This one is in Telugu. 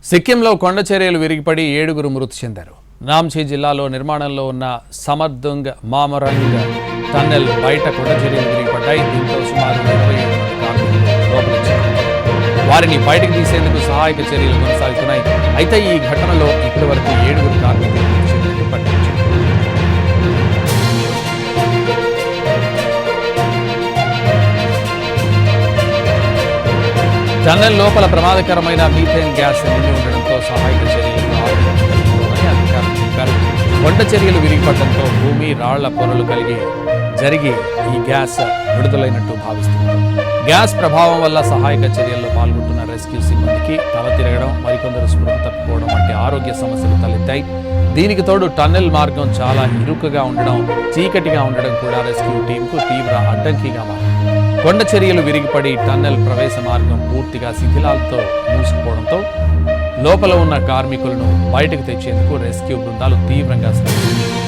సిక్కింలో కొండ చర్యలు విరిగిపడి 7గురు మృతి చెందారు. నామ్చి జిల్లాలో నిర్మాణంలో ఉన్న సమర్దుంగ్ మామరంగ్ టన్నెల్ బయట కొండ చర్యలు విరిగిపడ్డాయి. దీంతో సుమారు 27 మంది కార్మికులు లోపలిచ్చారు. వారిని బయటకు తీసేందుకు సహాయక చర్యలు కొనసాగుతున్నాయి. అయితే ఈ ఘటనలో ఇప్పటి వరకు 7గురు కార్మికులు మృతి చెందినట్టు ప్రకటించారు. టన్నెల్ లోపల ప్రమాదకరమైన మీథేన్ గ్యాస్ నిండి ఉండడంతో సహాయక చర్యలకు ఆటంకమని అధికారులు చెప్పారు. కొండ చర్యలు విరిగిపడడంతో భూమి రాళ్ల పొరలు జరిగి ఈ గ్యాస్ విడుదలైనట్టు భావిస్తున్నారు. గ్యాస్ ప్రభావం వల్ల సహాయక చర్యల్లో పాల్గొంటున్న రెస్క్యూ సిబ్బందికి తల తిరగడం, మరికొందరు స్పృహ తప్పిపోవడం వంటి ఆరోగ్య సమస్యలు తలెత్తాయి. దీనికి తోడు టన్నెల్ మార్గం చాలా ఇరుకుగా ఉండడం, చీకటిగా ఉండడం కూడా రెస్క్యూ టీంకు తీవ్ర అడ్డంకిగా మారింది. కొండ చర్యలు విరిగిపడి టన్నెల్ ప్రవేశ మార్గం పూర్తిగా శిథిలాలతో మూసుకుపోవడంతో లోపల ఉన్న కార్మికులను బయటకు తెచ్చేందుకు రెస్క్యూ బృందాలు తీవ్రంగా శ్రమిస్తున్నాయి.